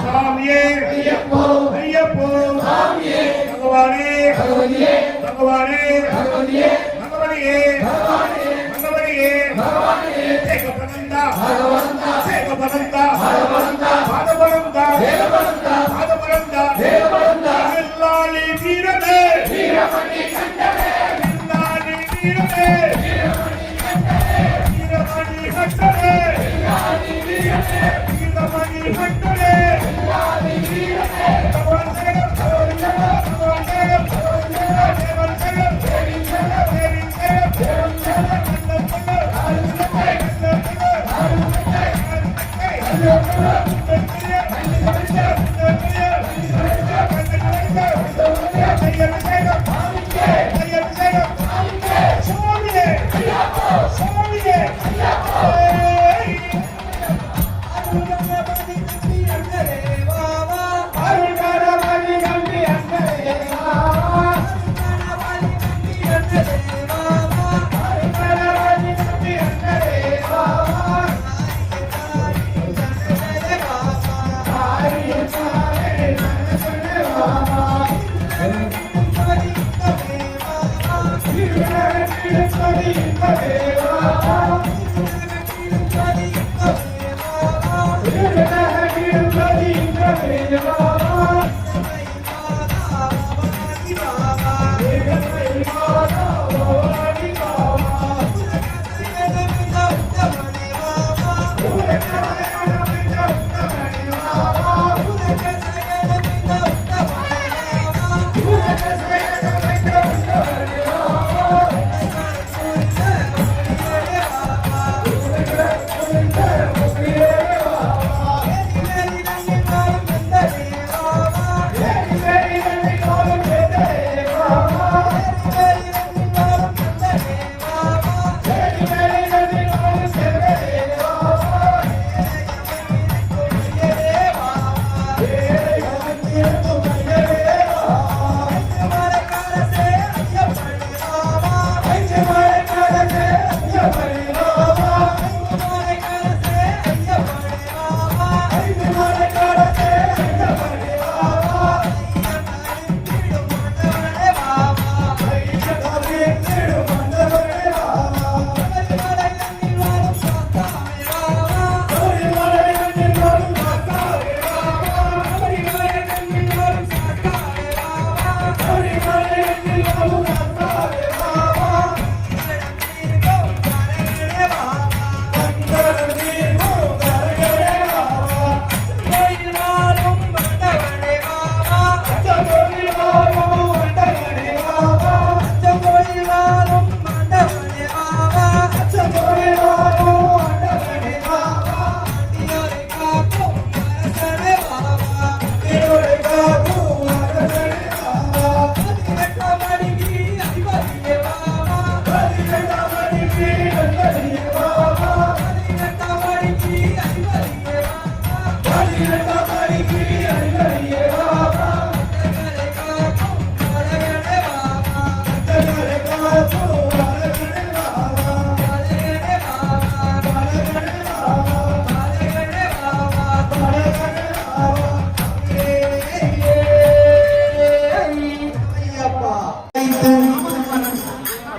சாமியே ஐயப்போ பகவானே பகவானே பகவதியே ஏகபனந்தா ஏகபனந்தா பாதபனந்தா எல்லாலி வீரமே வீரமணி கண்டவே எல்லாலி வீரமே வீரமணி கண்டவே வீரமணி கண்டவே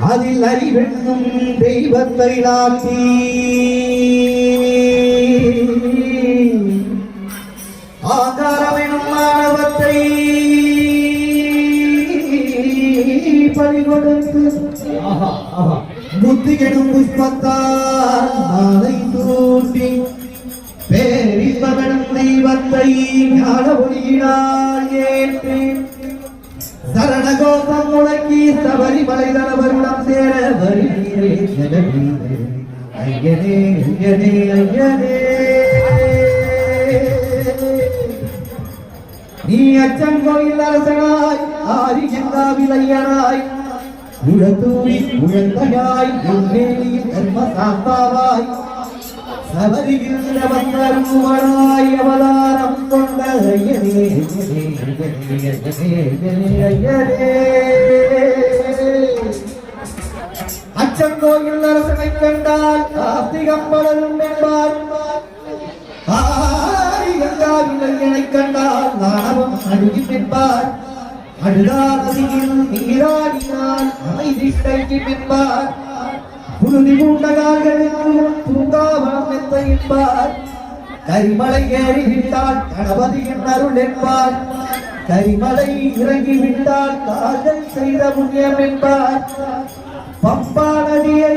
அதில் அறிவென்னும் தெய்வத்தை நாட்டி ஆகாரமெனும் மாணவத்தை பறிகொடுத்து புத்திகெடும் புஷ்பத்தால் தூண்டி பேரின்பமெனும் தெய்வத்தை ஞான ஒளியினால் ஏற்றி சரணகோபம் முழக்கி சபரிமலை தனவருடம் சேர வருகிறே ஜெகதீரே ஐயனே ஐயனே ஐயனே நீ அச்சங்கோயில் அரசனாய் ஆரிகந்தாவில் ஐயனாய் உழத்தூரி உழந்தையாய் எல்வேலியில் தர்ம சாந்தாவாய் சபரிகின்ற வந்தருமனாய் அவதாரம் கொண்ட ஐயனே ஐயனே ஐயனே அச்சங்கோயில் அரசனை கண்டால் ஆஸ்திகம் பலரும் என்பார் ஆரிகங்காவிலையனை கண்டால் நாணவம் அழுகி என்பார் அழுதா நதியில் நீராடினால் அமைதி கைக்கும் என்பார் புழுதி பூண்டகார்களுக்கு பூங்காவனம் எந்த என்பார் கரிமலை ஏறிவிட்டால் கணபதியின் அருள் என்பார் கரிமலை இறங்கிவிட்டால் காதல் செய்த புண்ணியம் என்பார் பம்பா நதியை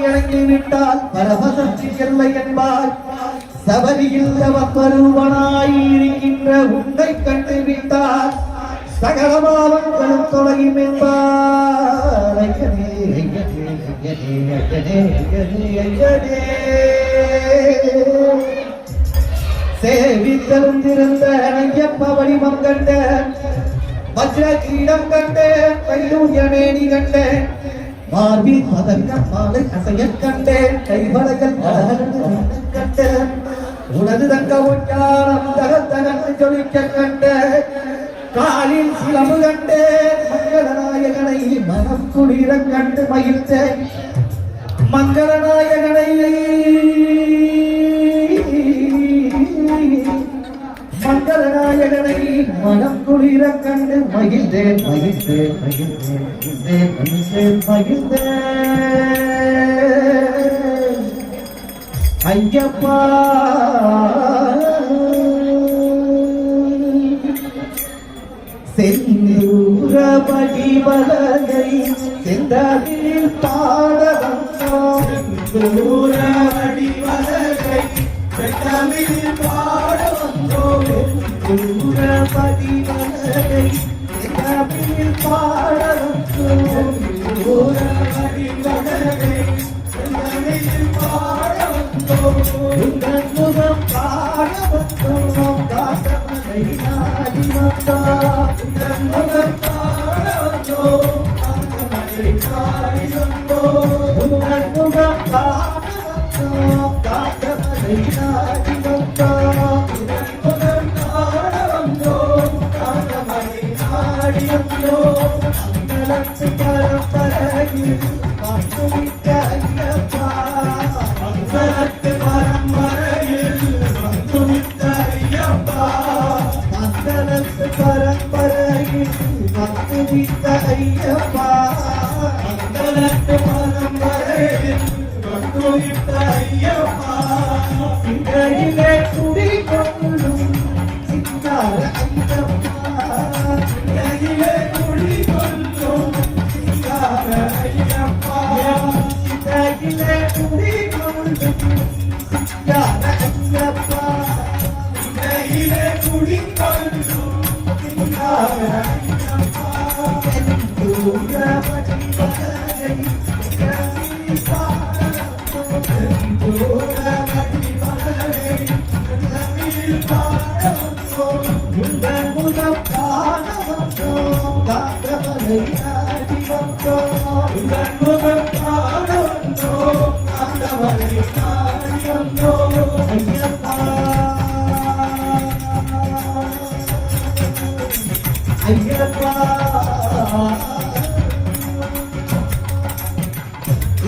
இறங்கிவிட்டால் பரமசக்தி எல்லை என்பார் சபரியில் பருவனாயிருக்கின்ற உன்னை கண்டுவிட்டார் சகல பாவங்களும் தொலையும் என்பார் சேவித்தெழுந்திருந்த ஐயப்ப வடிவம் கண்ட வஜ்ர கிரீடம் கண்ட கையூயமேனி கண்ட மார்பில் பதக்கம் மாலை அசையக் கண்டேன் கைவளைகள் கண்டேன் உனது தங்க ஒற்றாரம் தகத்தகத்து ஜொலிக்க கண்டேன் காலில் சிலம்பு கண்டேன் மங்களநாயகனை மனம் குளிர கண்டு மகிழ்ந்தேன் மங்களநாயகனை மங்களநாயகனை மனம் குளிர கண்டு மகிழ்ந்தேன் மகிழ்ந்தேன் மகிழ்ந்தேன் மகிழ்ந்தேன் மகிழ்ந்தேன் மகிழ்ந்தேன் ஐயப்பா செந்தூரபடி வலகை செந்தலில் பாடவந்தோம் செந்தூரபடி வலகை செந்தலில் பாடவந்தோம் செந்தூரபடி வலகை செந்தலில் பாடவந்தோம் செந்தூரபடி வலகை செந்தலில் பாடவந்தோம் உங்கள் முகம் பாடவந்தோம் காசமலை நாடி வந்தோம் உங்கள் முகம் பாடவந்தோம் காசமலை நாடி வந்தோம் உங்கள் முகம் பாடவந்தோம் காசமலை நாடி வந்தோம் உங்கள் முகம் பாடவந்தோம் காசமலை நாடி வந்தோம் மங்களத்து பரம்பரையில் வந்துவிட்ட ஐயப்பா மங்களத்து பரம்பரையில் வந்துவிட்ட ஐயப்பா மங்களத்து பரம்பரையில் வந்துவிட்ட ஐயப்பா மங்களத்து பரம்பரையில் வந்துவிட்ட ஐயப்பா சிந்தையிலே குடிகொள்ளும் சிங்கார ஐயப்பா சிந்தையிலே குடிகொள்ளும் சிங்கார ஐயப்பா சிந்தையிலே குடிகொள்ளும் சிங்கார ஐயப்பா சிந்தையிலே குடிகொள்ளும் சிங்கார ஐயப்பா செந்தூரபடி வலகை செந்தலில் பாடவந்தோம் செந்தூரபடி வலகை செந்தலில் பாடவந்தோம் உங்கள் முகம் பாடவந்தோம் காந்தமலை நாடி வந்தோம் உங்கள் முகம் பாடவந்தோம் காந்தமலை நாடி வந்தோம் ஐயப்பா ஐயப்பா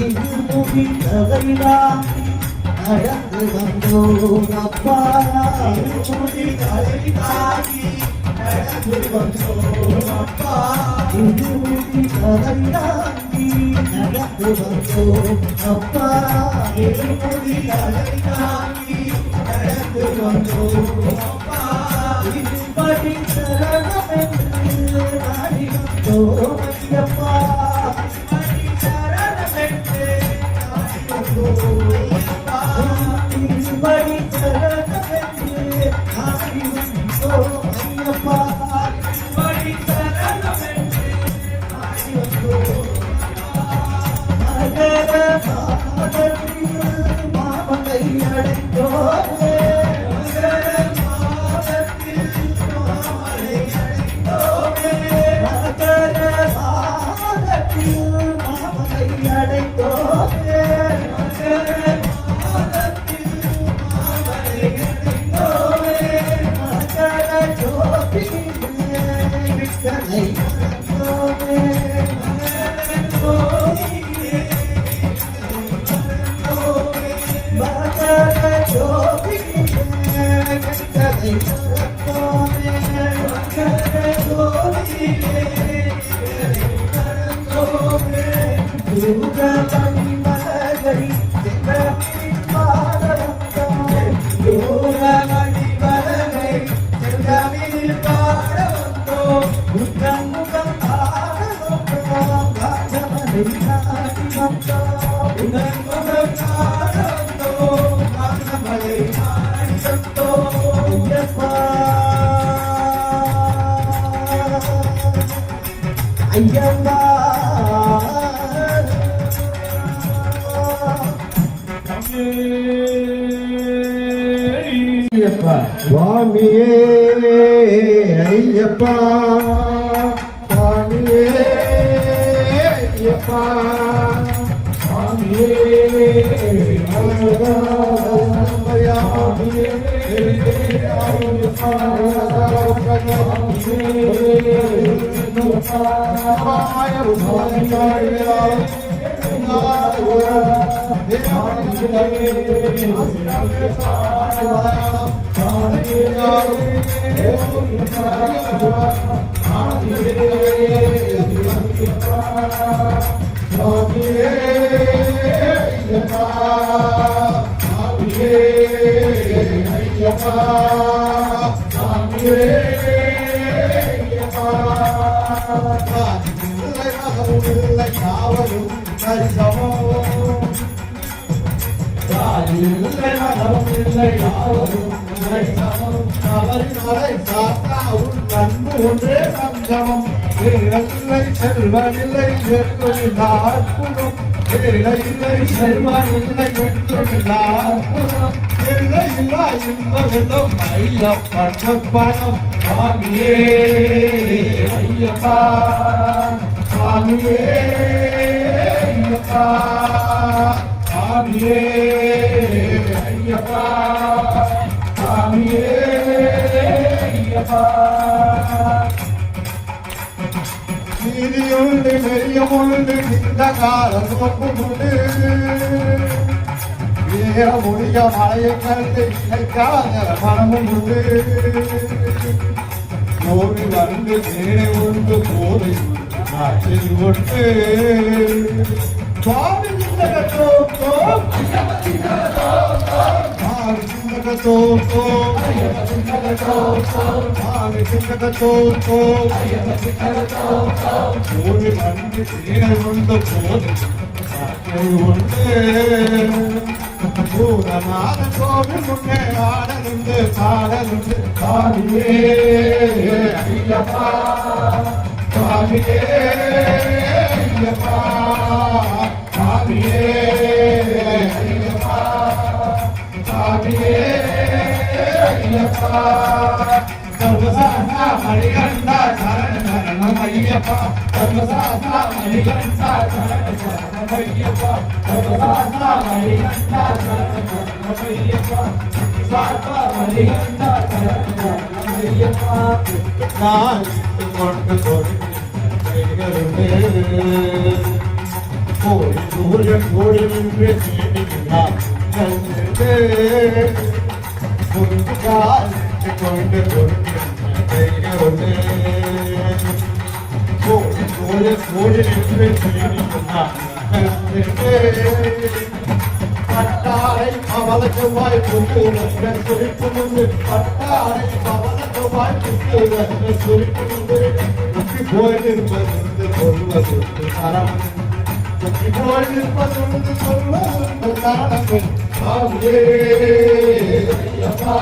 இருமுடி தலைதான் நடந்து வந்தோம் அப்பா இருமுடி தலைதாகி நடந்து வந்தோம் அப்பா இருமுடி தலைதாகி நடந்து வந்தோம் அப்பா இருமுடி தலைதாகி நடந்து வந்தோம் அப்பா இருபடி சரணமென்று நாடி வந்தோம் ஐயப்பா திருப்படி சரணமென்று நாடி வந்தோம் ஐயப்பா திருப்படி சரணமென்று நாடி வந்தோம் மகர மாதத்தில் மாமலை அடைந்தோமே மகர மாதத்தில் மாமலை அடைந்தோமே மகர சுவாமியே ஐயப்பா சுவாமியே ஐயப்பா சுவாமியே ஒன்றே சங்கமம் செல்வனில்லை அற்புதம் இல்லை செல்வனில்லை அற்புதம் இல்லா இன்பம் ஐயப்பன் பணம் சுவாமியே ஐயப்பா சுவாமியே ஐயப்பா சுவாமியே ஐயப்பா சுவாமியே ஐயப்பா நீதியுண்டு நெறியமுண்டு இந்த காலம் கொண்டு ஏற முடிய மழையை கண்டு இணைக்காத மனமும் உண்டு கோவி வந்து தேனை உண்டு போதை நாட்டில் உண்டு சுவாமி கோவில் முன்னே ஆடலுண்டு பாடலுண்டு சுவாமியே ஐயப்பா சுவாமியே ஐயப்பா சுவாமியே ஐயப்பா சுவாமியே ஐயப்பா சர்வசாஸ்தா மணிகண்டா சரண சரணம் ஐயப்பா சர்வசாஸ்தா மணிகண்டா சரண சரணம் ஐயப்பா சர்வசாஸ்தா மணிகண்டா சரண சரணம் ஐயப்பா சாஸ்தா மணிகண்டா சரண சரணம் ஐயப்பா நான் கொண்டு கொடுக்கிறேன் கோடி சூரியன் கோடி நின்று தேடினார் கொண்டு காத்து கொண்டு கோடி சூரியன் கோடி நின்று தேடினார் பட்டாரை அவள செவ்வாய் கொண்டு குறிப்பு முன்பு பட்டாரை அவள செவ்வாய் கொண்டு குறிப்பு முன்பு போயிருப்பது சொல்வது தரம் போயிருப்பது சொல்வது தரம் சுவாமியே ஐயப்பா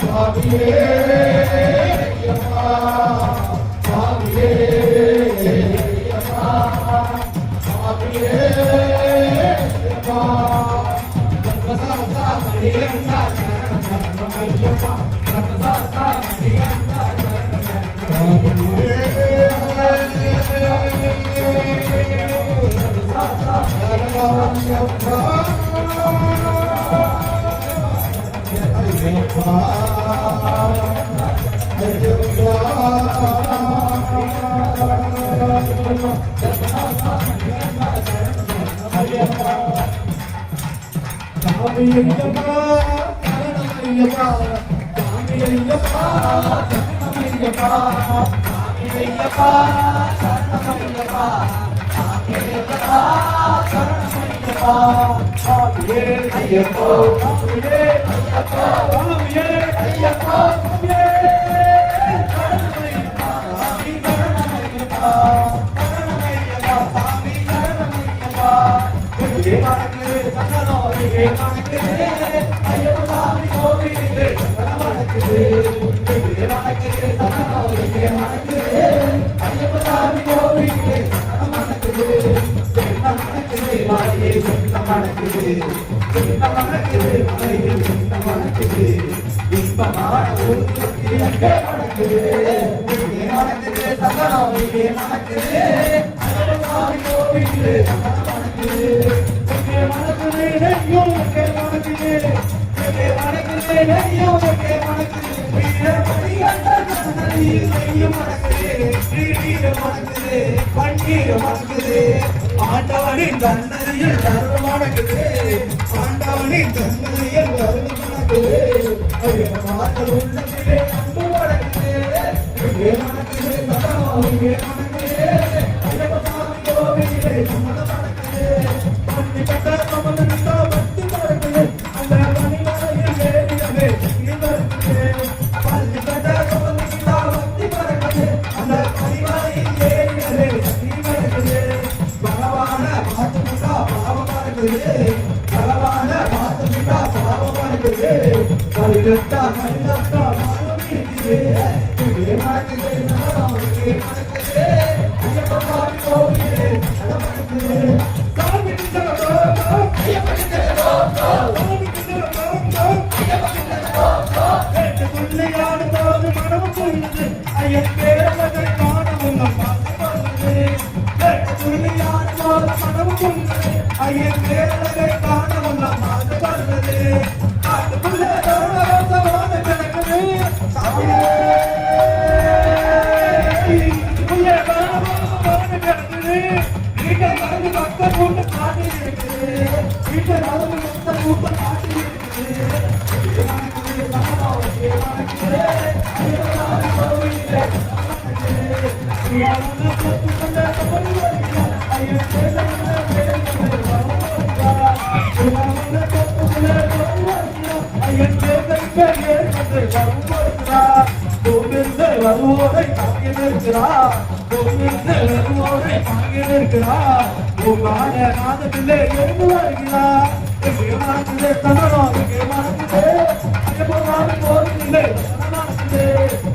சுவாமியே ஐயப்பா சுவாமியே ஐயப்பா சுவாமியே ஐயப்பா சர்வசாஸ்தா மணிகண்டா சரணம் சரணம் ஐயப்பா சர்வசாஸ்தா மணிகண்டா சரணம் ஐயப்பா ஐயப்பா சரணம் ஐயப்பா சாமி ஐயப்பா சரணம் ஐயப்பா சாமி ஐயப்பா சரணம் ஐயப்பா சாமி ஐயப்பா சரணம் ஐயப்பா சாமியே ஐயப்பா சாமியே ஐயப்பா சாமியே ஐயப்பா சாமியே சரணம் ஐயப்பா சாமி சரணம் ஐயப்பா சரணம் ஐயப்பா சாமி சரணம் ஐயப்பா ஏ மனக்கு சரணம் ஏ மனக்கு ஐயப்பா சாமி கோவிலுக்கு சரணம் மனக்கு ஏ மனக்கு சரணம் ஏ மனக்கு ஐயப்பா சாமி கோவிலுக்கு சரணம் மனக்கு என்ன மனக்கு மாயே என்ன மனக்கு என்ன மனக்கு மாயே என்ன மனக்கு இன்பமான ஒரு எங்கே மனக்கு ஏ மனக்கு சரணம் ஏ மனக்கு ஐயப்பா சாமி கோவிலுக்கு சரணம் மனக்கு ஆண்டவனின் தன்னதியில் தருணம் மணக்குது ஆண்டவனின் தன்னதியில் தருணம் மணக்குது மாதல் உள்ளத்திலே அன்பு மணக்குது மணக்குது சதம் மணக்குது ஐயப்ப சாமி கோவிலே சம்மதம் மணக்குது பட்டி பட்ட கமலா பட்டி மணக்குது அந்த மணிமலையில் வேறிடவே இது மணக்குது பட்டி பட்ட கமலா பட்டி மணக்குது அந்த மணிமலையில் வேறிடவே இது மணக்குது பகவான பாத்துட்டா பாவம் மணக்குது பகவான பாத்துட்டா பாவம் மணக்குது கலிகட்டா கலிகட்டா மானம் இருக்குது இது மணக்குது நாமக்கே மணக்குது ஐயப்பா சாமி கோவிலே மணக்குது சாமி கிட்டோ ஐயப்பா கிட்டோ சாமி கிட்டோ ஐயப்பா கிட்டோ கேட்டு புள்ளையாடு போது மனம் புரியுது ஐயப்பே மகை காணவும் நம்ம வருது கேட்டு புள்ளையாடு போது மனம் புரியுது ஐயப்பே மகை காணவும் நம்ம வருது காட்டு புள்ளை தோணவான கிடக்குது சாமியே புள்ளை தோணவான கிடக்குது வீட்டை மறந்து பக்கம் போட்டு காட்டி இருக்குது வீட்டை மறந்து மொத்தம் கூட்ட காட்டி இருக்குது வருவோரை தாங்கியிருக்கிறார் வருவோரை தாங்கியிருக்கிறார் உங்கான நாதத்திலே எழுந்து வருகிறார் மனத்திலே தகரம் மனத்திலே ஐயப்பா கோவிலே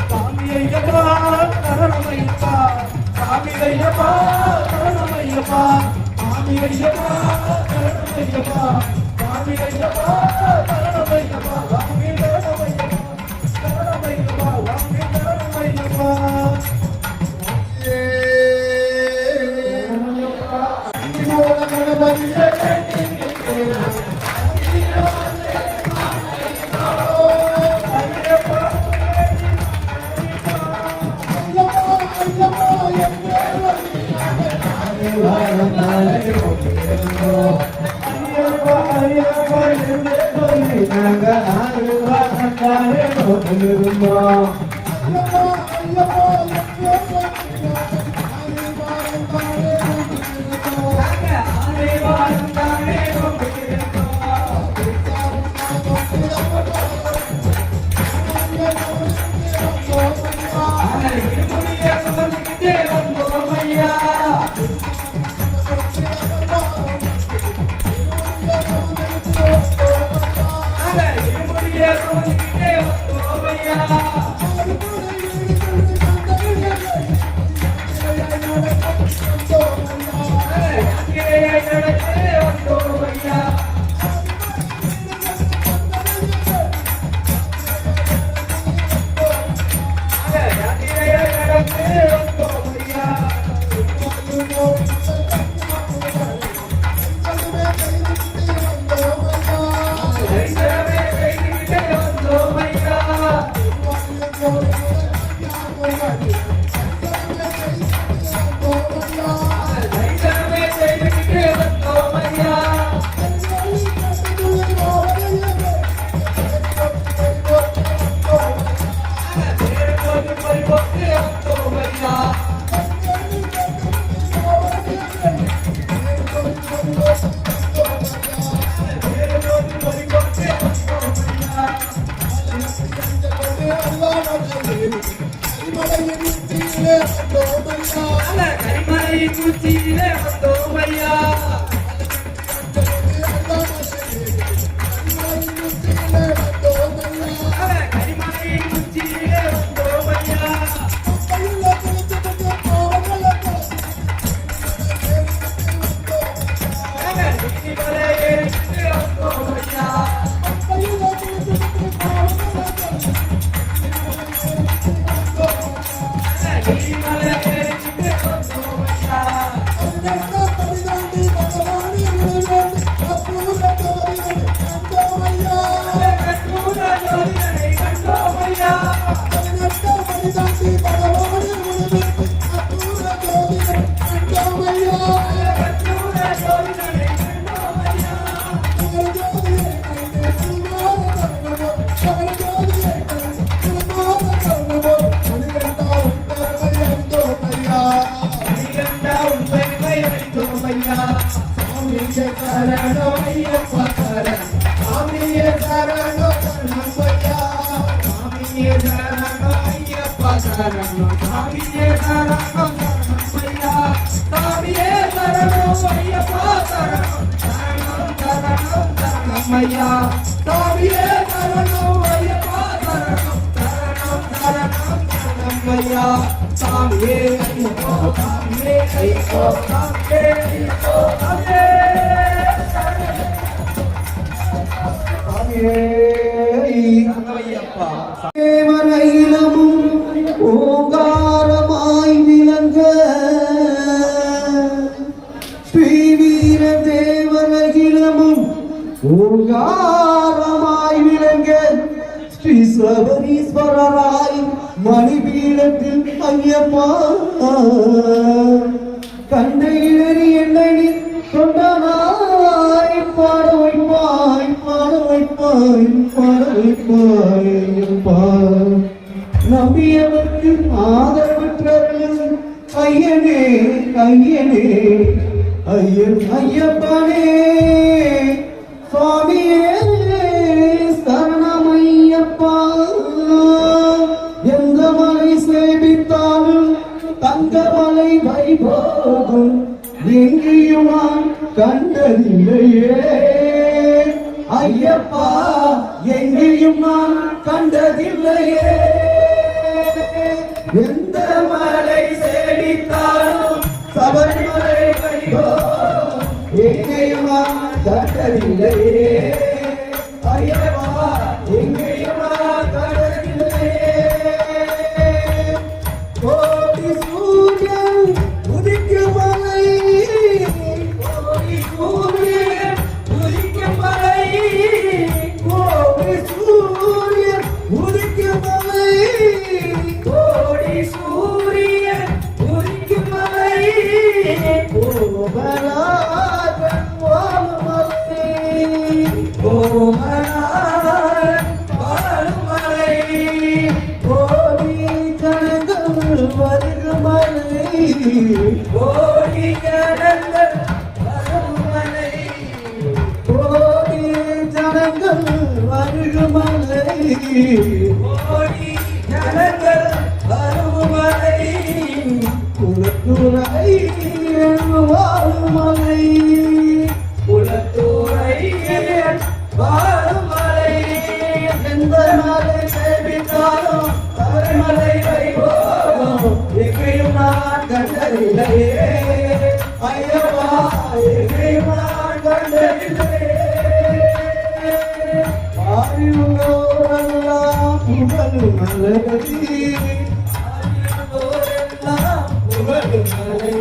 சாமி ஐயப்பா சரணம் ஐயப்பா சாமி ஐயப்பா சரணம் ஐயப்பா சாமி ஐயப்பா சரணம் ஐயப்பா சாமி ஐயப்பா சரணம் ஐயப்பா சாமி சரணம் ஐயப்பா சரணம் ஐயப்பா சாமி சரணம் ஐயப்பா சரணம் ஐயப்பா சரணம் சாமியே சரணம் நம்மையா சாமியே சரணம் ஐயப்பா சரணம் சாமியே சரணம் நம்மையா சாமியே சரணம் ஐயப்பா சரணம் சரணம் சரணம் நம்மையா சாமியே சரணம் ஐயப்பா சரணம் சரணம் சரணம் நம்மையா சாமியே ஐயப்பா சாமியே ஐயப்பா சாமியே ஐயப்பா சாமியே தேவரையிலமும் ஓங்காரமாய் விளங்க ஸ்ரீவீர தேவரையிலமும் ஓங்காரமாய் விளங்க ஸ்ரீ சபரீஸ்வரராய் மணிபீடத்தில் ஐயப்பா கண்டையிலறி என்னை தொண்டனாய் பாட வைப்பாய் பாட வைப்பாய் பாட வைப்பாய் நம்பியவர்க்கு ஆதரவற்றவர்கள் ஐயனே ஐயனே ஐயன் ஐயப்பனே சுவாமியே சரணமையப்பா எந்த மலை சேவித்தாலும் தங்கமலை வைபோகும் எங்கேயும் நான் கண்டதில்லையே ஐயப்பா எங்கேயும் நான் கண்டதில்லையே எந்த மலை சேவித்தாலும் சபரிமலை வைபோகும் எங்கேயும் நான் கண்டதில்லையே ஐயப்பா எங்கேயும் நான் கண்டதில்லையே கோடி சூரியன் உதிக்கும் மலை கோடி சூரியன் உதிக்கும் மலை கோடி சூரியன் உதிக்கும் மலை கோடி சூரியன் உதிக்கும் மலை கோமராஜன் வாழும் மலை கோமராஜன் வாழும் மலை கோடி கணங்கள் வருகும் மலை கோடி கணங்கள் வரும் மலை கோடி ஜனங்கள் வருகும் மலை கோடி ஜனங்கள் வரும் மலை குலத்துறை வாழும் மலை குலத்துறை வாழும் மலை எந்த மலை சேவித்தாலும் மலை வைபோகம் எங்கேயும் நான் கண்டதில்லையே ஐயப்பா எங்கேயும் நான் கண்டதில்லையே ஆயுள்ளோரெல்லாம் புகழும் மலரடி ஆயுள்ளோரெல்லாம் புகழும் மலை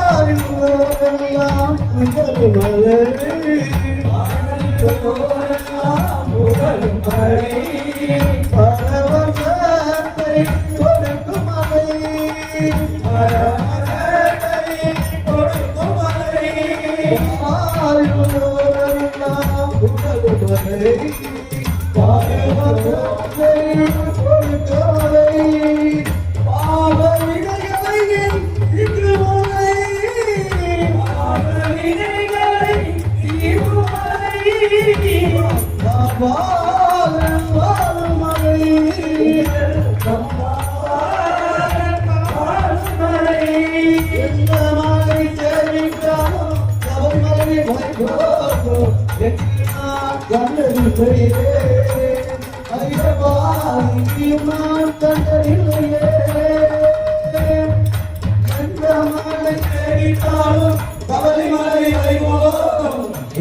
ஆயுள்ளோரெல்லாம் புகழும் மலரடி ஆயுள்ளோரெல்லாம் புகழும் மலை பரவசத்தை கொடுக்கும் மலை பரவசத்தை கொடுக்கும் மலை ஆயுள்ளோரெல்லாம் புகழும் மலை பரவசத்தை கொடுக்கும் மலை பாவ வினைகளை தீர்க்கும் மலை பாவ வினைகளை தீர்க்கும் மலை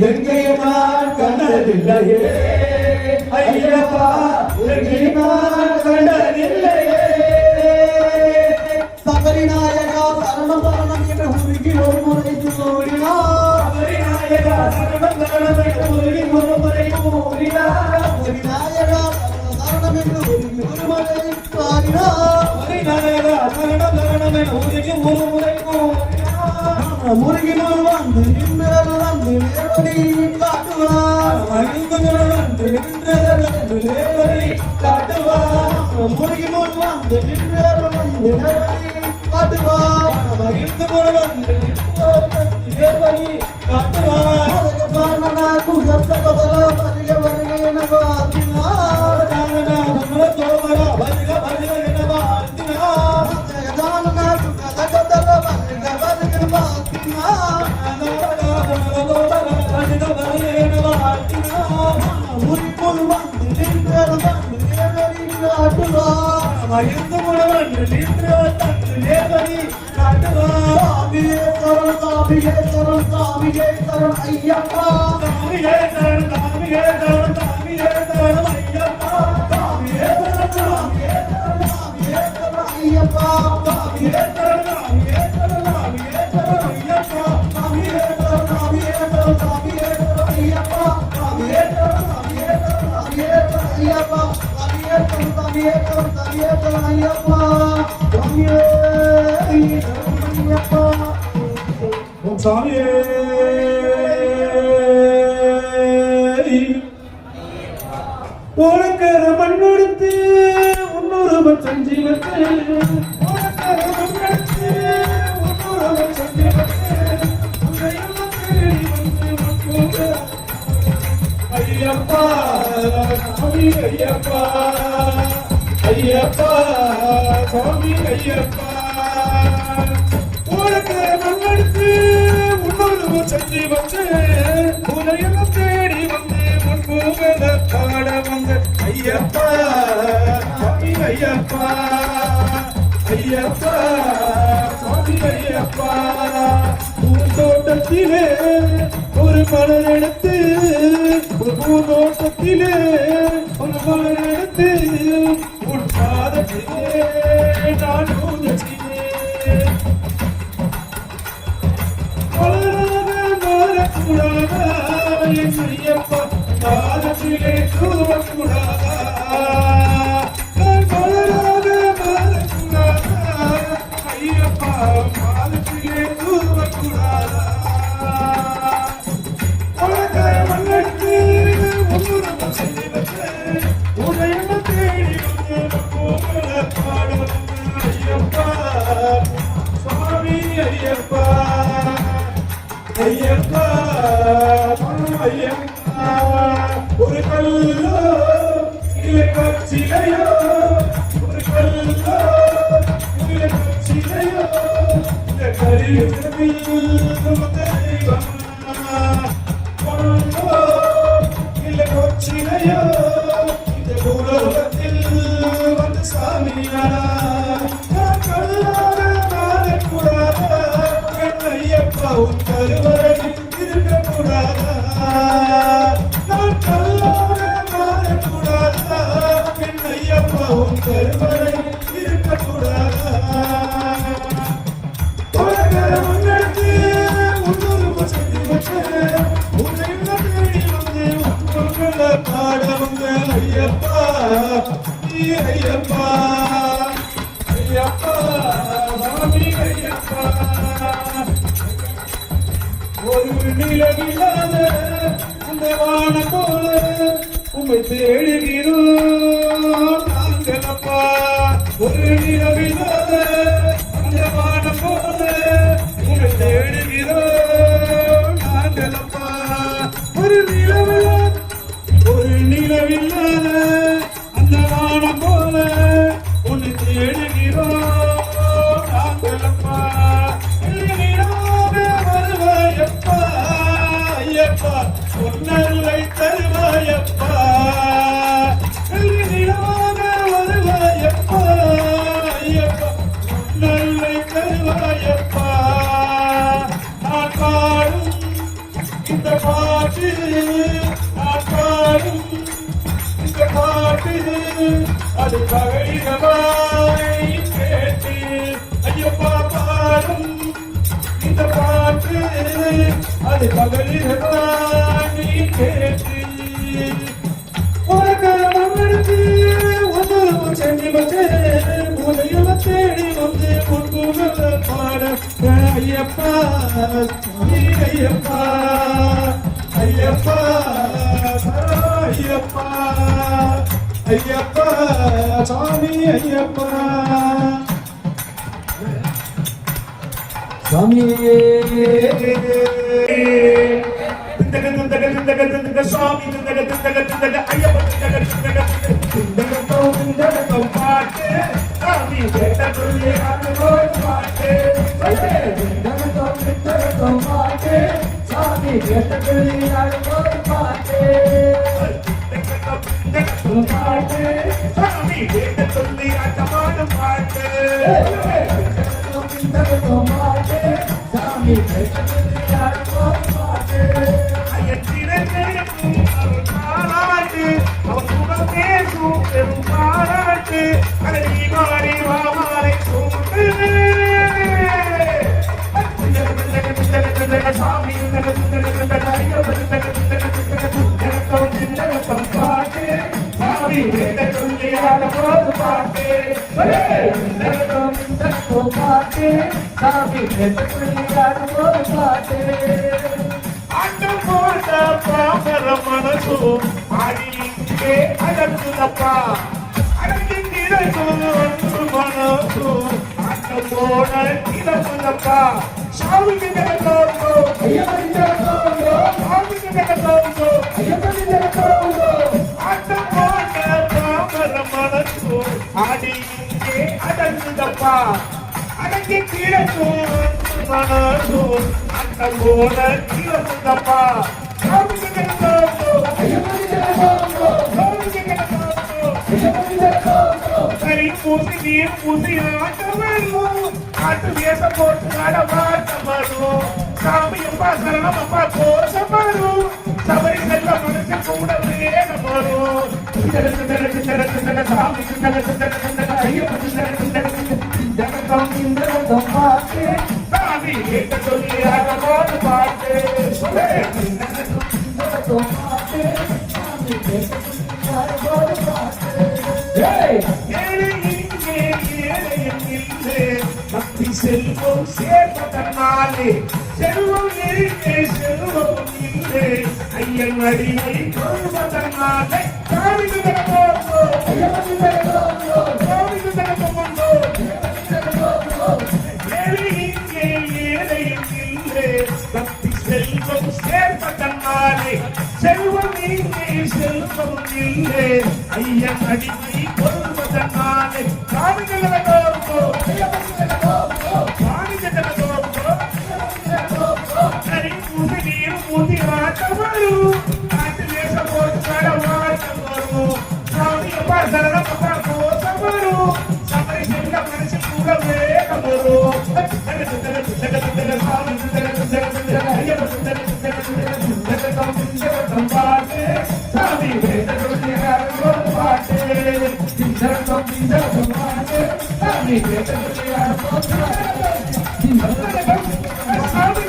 எங்கேயும் நான் கண்டதில்லையே ஐயப்பா எங்கேயும் நான் கண்டதில்லையே சபரிநாயகா சரணம் சரணம் என்ற உருகி ஒரு முறை கூறினார் சபரிநாயகா சரணம் சரணம் என்ற உருகி ஒரு முறை கூறினார் சபரிநாயகா சரணம் என்று உருகி ஒரு முறை கூறினார் சபரிநாயகா சரணம் சரணம் என்ற உருகி ஒரு முறை கூறினார் முருகினோர் வந்து நின்றவர் வந்து நேரடி காட்டுவார் வந்து நின்றவர் நேரடி காட்டுவார் முருகினோர் வந்து நின்றவர் வந்து நேரடி காட்டுவார் வந்து நேர்வழி காட்டுவார் నాకు ఎంత కథల పరిగ పరిగ ఎనవాతినా తోమర భరిగ భరిగ ఎనవాతినా జగదాన నాకు కథ కథల పరిగ పరిగ ఎనవాతినా భరిగ భరిగ ఎనవాతినా ఉరికొలు వంది నింద్రల వంది నేవరి నాటువా మయందు ముడవండి నింద్రవతందు నేవరి కాటువా సామియే శరణ్ అయ్యప్ప సామియే శరణ్ అయ్యప్ప சாமியே உனக்கர மண்ணெடுத்து உன்னொருவ செஞ்சு வச்சு உனக்கர மண்ணெடுத்து உன்னொருவ செஞ்சு வச்சு ஐயப்பா சாமி ஐயப்பா ஐயப்பா சாமி ஐயப்பா உனக்கர மண்ணெடுத்து உன்னொருவ செஞ்சு வச்சு உனையெல்லாம் தேடி வந்து முன்புகள பாட வந்த ஐயப்பா சாமி ஐயப்பா ஐயப்பா சாமி ஐயப்பா பூந்தோட்டத்திலே ஒரு மலர் எடுத்து பூந்தோட்டத்திலே ஒரு மலர் எடுத்து உன் பாதத்திலே நான் பூஜைக்கிறேன் ஐயப்பா பாதத்திலே தூவக்கூடாதா ஐயப்பா பாதத்திலே தூவக்கூடாதா மன்னட்டு உன்னுடன் செய்தி வச்சு உதயம் தேடி பாடு ஐயப்பா சுவாமி ஐயப்பா ஐயப்பா ஐயப்பா ஒரு கல்லோ இல்லை கட்சிலையோ ஒரு கல்லோ இல்லை கட்சிலையோ இந்த கருவில் தெய்வம் கொண்டோ இல்லை கொச்சிலையோ இந்த பூலோகத்தில் வந்து சாமியாரா ஐயப்பா உன் கருவறையில் இருக்கக்கூடாதா நான் கல்லாக மாறக்கூடாதா என் ஐயப்பா உன் கருவறையில் இருக்கக்கூடாதா உலகர முன்னெடுத்து உன்னொரு செஞ்சு வச்சு உன்னை தேடி வந்து உங்களை பாட வந்த ஐயப்பா நீ ஐயப்பா ஐயப்பா சாமி ஐயப்பா ஒரு நிலவில்லாத அந்த வான போல உம்மை தேடுகிறோம் நாங்களப்பா ஒரு நிலவில்லாத அந்த வான போல உம்மை தேடுகிறோம் நாங்களப்பா ஒரு நிலவில்லாத அந்த வான போல உன்னை தேடுகிறோம் நாங்களப்பா ஐயப்பா பொன்னல்லை தருவாயப்பா நிலவாக வருவாயப்பா ஐயப்பா பொன்னல்லை தருவாயப்பா நான் பாடும் இந்த பாட்டு நான் பாடும் இந்த பாட்டு அது பகைரவாய் கேட்டு ஐயப்பா பாடும் இந்த பாட்டு அது பகலிரவாய் கேட்டு உலகம் எடுத்து ஒன்று செஞ்சு வச்சு உதயம் தேடி வந்து முன்புகள பாட ஐயப்பா ஐயப்பா ஐயப்பா ஐயப்பா ஐயப்பா சாமி ஐயப்பா சாமியே சுவாமி பாட்டு சாமி கேட்ட சொல்லி பாட்டு சாமி கேட்ட சொல்லி பாட்டு பாட்டு சாமி கேட்ட சொல்லி அச்சமான பாட்டு சாமி கேட்ட சொல்லி பாட்டு பாராட்டு அவன் சுகம் பேசும் பெரும் பாராட்டு அதை மாறி வாமாலை சூட்டு சாமி பாட்டு சாமி கேட்ட சொல்லி போது பாட்டு பாட்டு சாமி கேட்ட சொல்லி பாட்டு ஆட்டம் போட்ட பாமர மனசு ஆடியிங்கே அடக்குதப்பா அடக்கிங்கிறதும் ஒன்று மனசு ஆட்டம் போட கிடக்குதப்பா சாமிக்கு கிடக்கோங்கோ சாமிக்கு கிடக்கோங்கோ ஆட்டம் போட்ட பாமர மனசு ஆடியிங்கே அடக்குதப்பா அடக்கி கிடக்கும் மனசு ஆட்டம் போட கிடக்குதப்பா சாமிக்கு கிடக்கோங்கோ சாமிக்கு கிடக்கோங்கோ கறி பூசி நீர் பூசி ஆட்டம் வரும் ஆட்டு வேஷம் போட்டு ஆட்டம் வரும் சாமியப்பா சரணமப்பா கோஷம் வரும் சபரி செல்ல மனசு கூட வேகம் வரும் சாமிக்கு பாட்டு சாமி கேட்ட சொல்லி ஆட்டமான பாட்டு பக்தி செல்வம் சேர்ப்பதனாலே செல்வம் இருக்கே செல்வம் இல்லை ஐயன் அடிமை கொள்வதனாலே சாமிக்கு தரப்போங்கோ சாமிக்கு தரப்போங்கோ பக்தி செல்வம் சேர்ப்பதனாலே செல்வம் இங்கே செல்வம் இல்லை ஐயன் அடிமை கொள்வதனாலே சாமிகளோங்கோ கறி பூசி நீர் பூசி ஆட்டம் வரும் ஆட்டு வேஷம் போட்டு கடவாட்டம் வரும் சாமியப்பா சரணப்பா கோஷம் வரும் சபரி செல்ல மனசு கூட வேகம் வரும் பாட்டு சாமி பாட்டு சாமி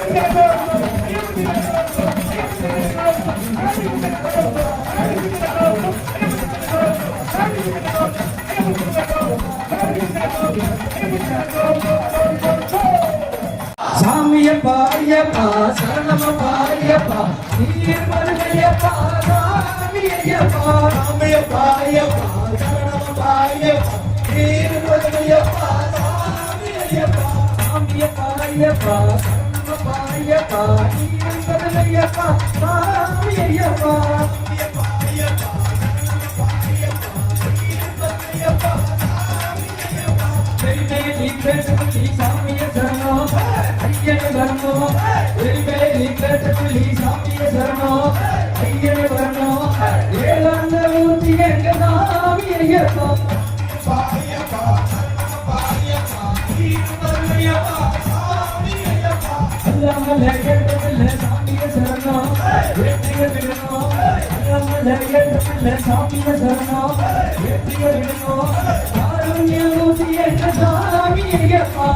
சாமியப்பா ஐயப்பா சரணமப்பா ஐயப்பா நீர் வருகையப்பா சாமி ஐயப்பா சாமியப்பா ஐயப்பா சரணமப்பா ஐயப்பா நீர் வருகையப்பா சாமி ஐயப்பா சாமியப்பா ஐயப்பா சரணமப்பா ஐயப்பா நீர் வருகையப்பா சாமி ஐயப்பா சாமியப்பா ஐயப்பா சரணமப்பா ஐயப்பா நீர் வருகையப்பா சாமி ஐயப்பா வெறிமேலி கேட்டபடி சாமிய சரணம் ஐயனே வரணும் வெறிமேலி கேட்டபடி சாமிய சரணம் ஐயனே வரணும் ஏழாண்ட ஊட்டி எங்க சாமி ஐயப்பா ஐயப்பா சரணமப்பா ஐயப்பா நீர் வருகையப்பா சாமி ஐயப்பா அல்லாமல கேட்டபடி சாமிய சரணம் வெற்றிக விடணும் அல்லாமல கேட்டபடி சாமிய சரணம் வெற்றிக விடணும் காருண்ய ஊட்டி எங்க சாமி ஐயப்பா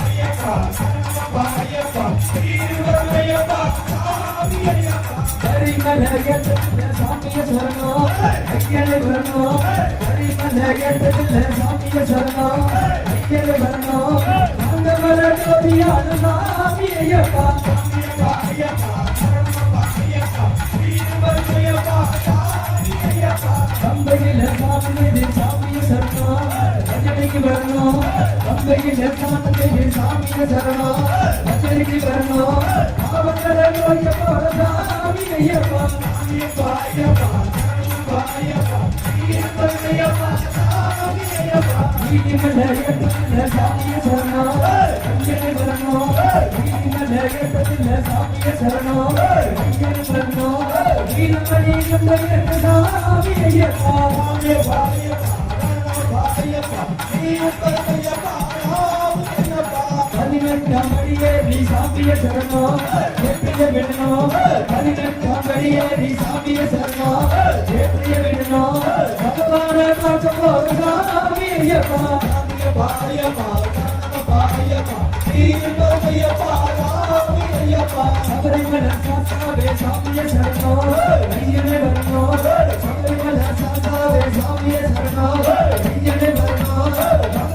ஐயப்பா சரணமப்பா ஐயப்பா நீர் வருகையப்பா சாமி ஐயப்பா கரிமல கேட்டபடி சாமிய சரணம் ஐயனே வரணும் கரிமல கேட்டபடி சாமிய சரணம் ஐயனே வரணும் மங்கள ஜோதியான சாமி ஐயப்பா ஐயப்பா சரணமப்பா ஐயப்பா நீர் வருகையப்பா சாமி ஐயப்பா கம்பையில சாமி சாமிய சரணம் ஐயனுக்கு வரணும் வரணும் அம்பையில் சாமியே சாமியே சரணம் அச்சரிக்கு வரணும் அவங்கள நோய சாமி ஐயப்பா ஐயப்பா ஐயப்பா ஐயப்பா ஐயப்பா சாமி ஐயப்பா நீதிமன்ற சாமியே சரணம் அஞ்சலி வரணும் நீதிமன்ற சாமியே சரணம் அஞ்சலி வரணும் நீலமணி சாமி ஐயப்பா ஐயப்பா பதினெட்டாம்படியேறி சாமிய சரணம் எப்படிய விடணும் பதினெட்டாம்படியேறி சாமிய சரணம் எப்படிய விடணும் பகவான பார்க்க சாமி ஐயப்பா ஐயப்பா ஐயப்பா ஐயப்பா ஐயப்பா ஐயப்பா சபரிமல சாஸ்தாவே சாமிய சரணம் ஐயனே வரணும் சபரிமல சாஸ்தாவே சாமிய சரணம் ஐயனே வரணும்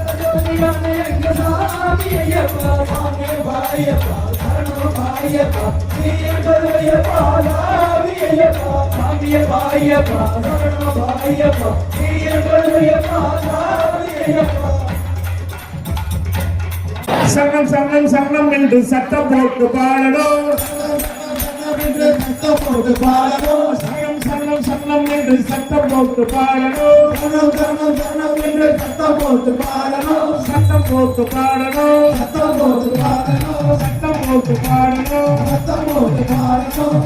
பகவதியானே எங்க சாமி ஐயப்பா சாமி ஐயப்பா சரணம் ஐயப்பா ஐயப்பா சாமி ஐயப்பா சாமி ஐயப்பா சரணம் ஐயப்பா ஐயப்பா சாமி ஐயப்பா சரணம் சரணம் சரணம் என்று சத்தம் போட்டு பாடணும் சத்தம் போட்டு பாடணும் சரணம் சரணம் சரணம் என்று சத்தம் போட்டு பாடணும் சரணம் சரணம் சரணம் என்று சத்தம் போட்டு பாடணும் சத்தம் போட்டு பாடணும் சத்தம் போட்டு பாடணும் சத்தம் போட்டு பாடணும் சத்தம் போட்டு பாடணும்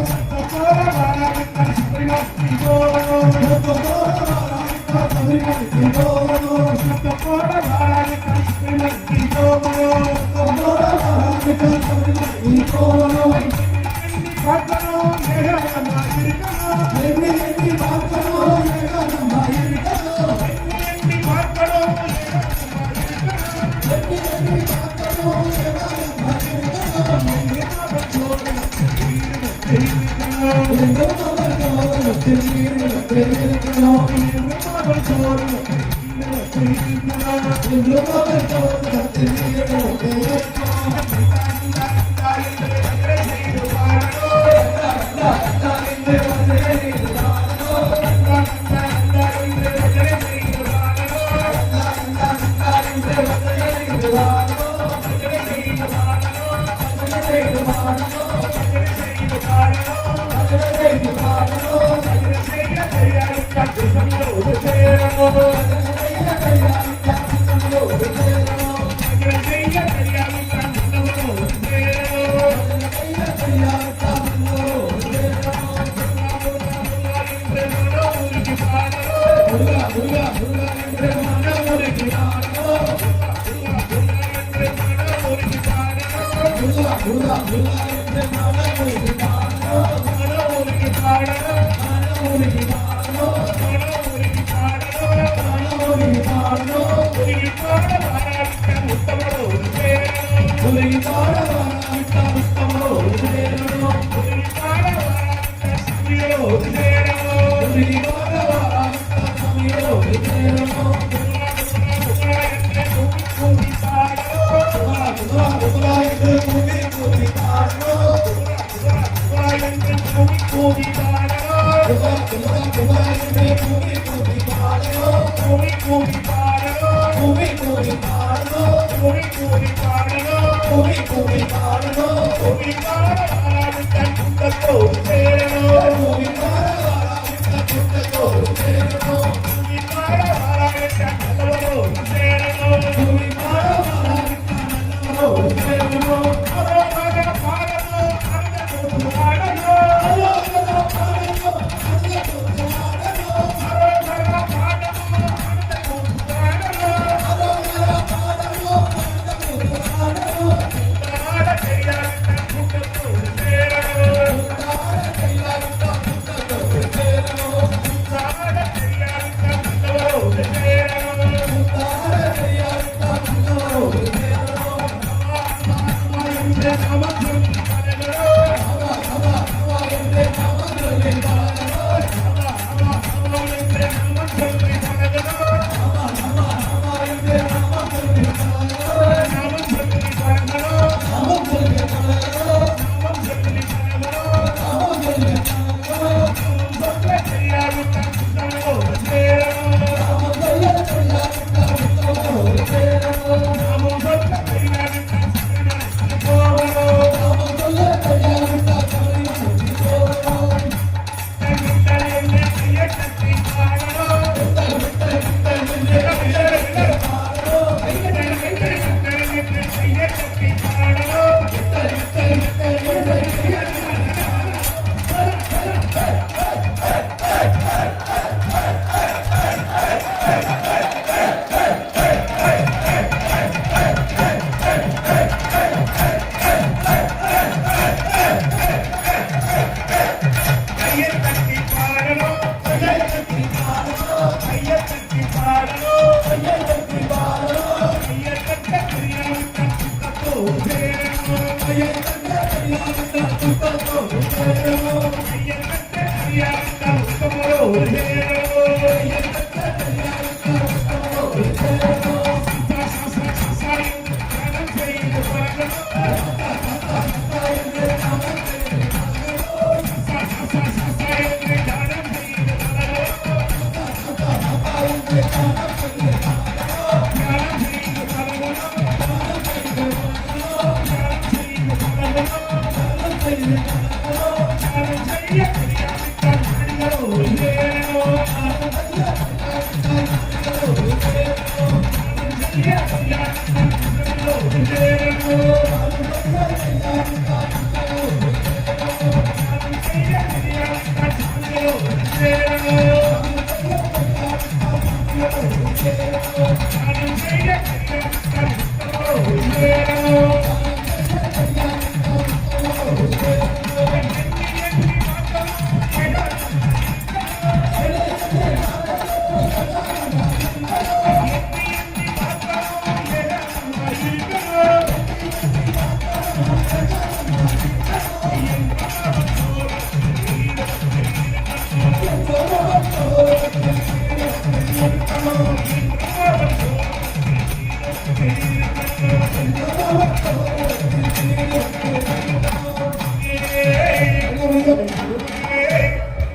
Thank you.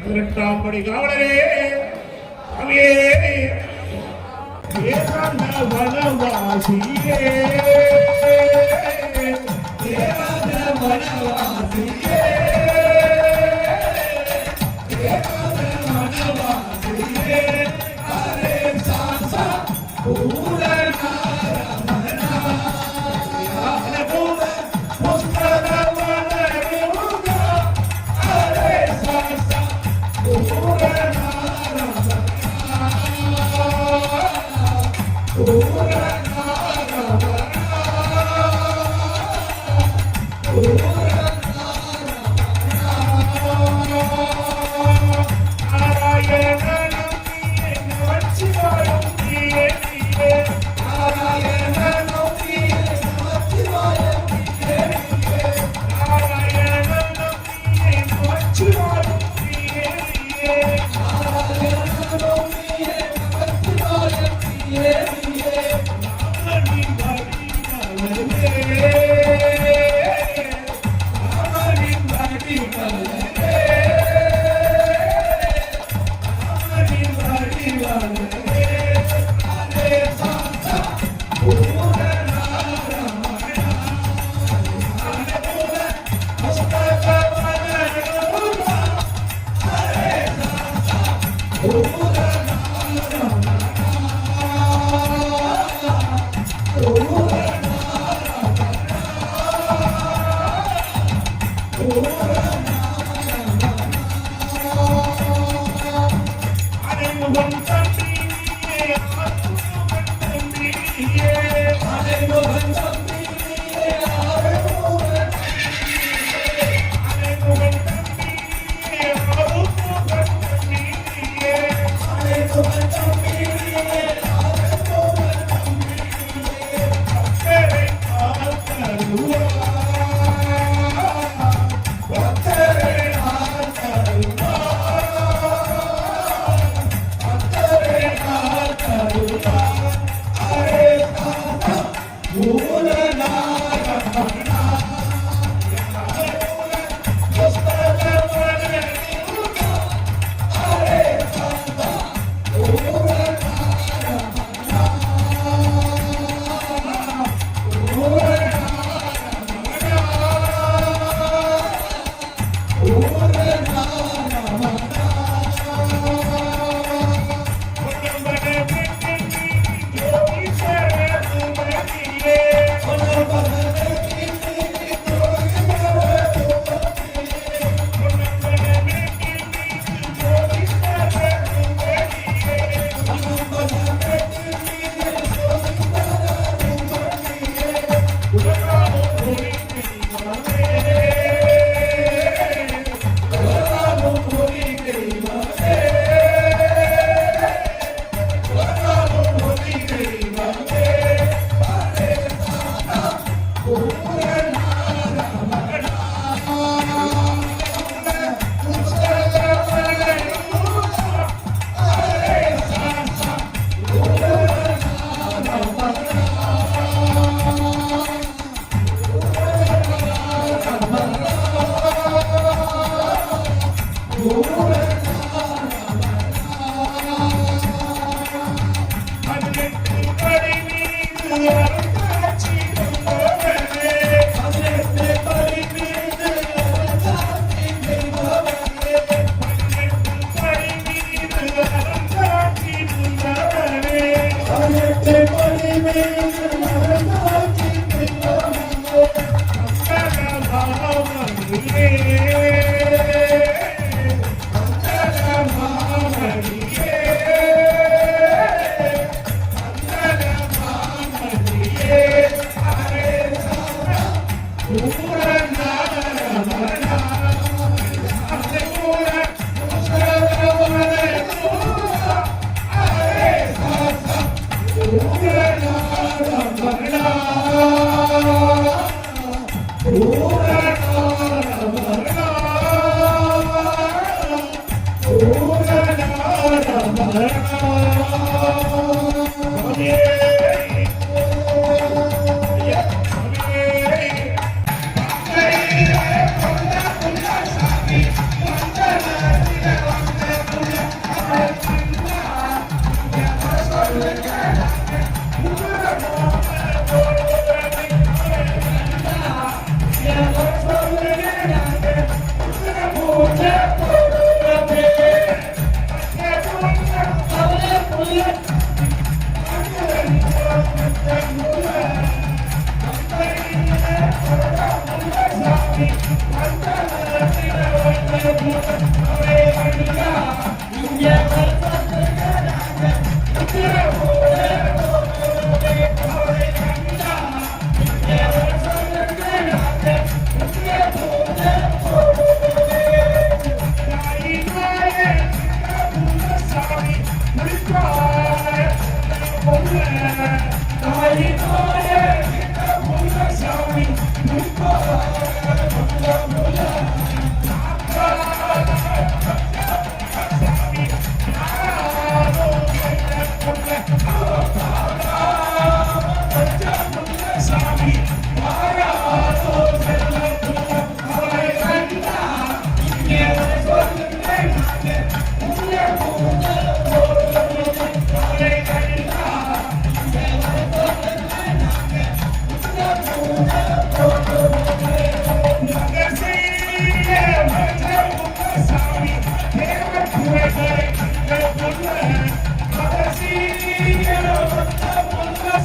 இரண்டாம்படி காவலரே அவையே ஏகாந்த வனவாசியே ஏகாந்த வனவாசியே ஏகாந்த வனவாசியே அரே சாசா பூரணா ரமணா யானபூர புஸ்தகவன யோகா அரே சாசா பூரணா ரமணா பூரணா ரமணா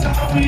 சாமி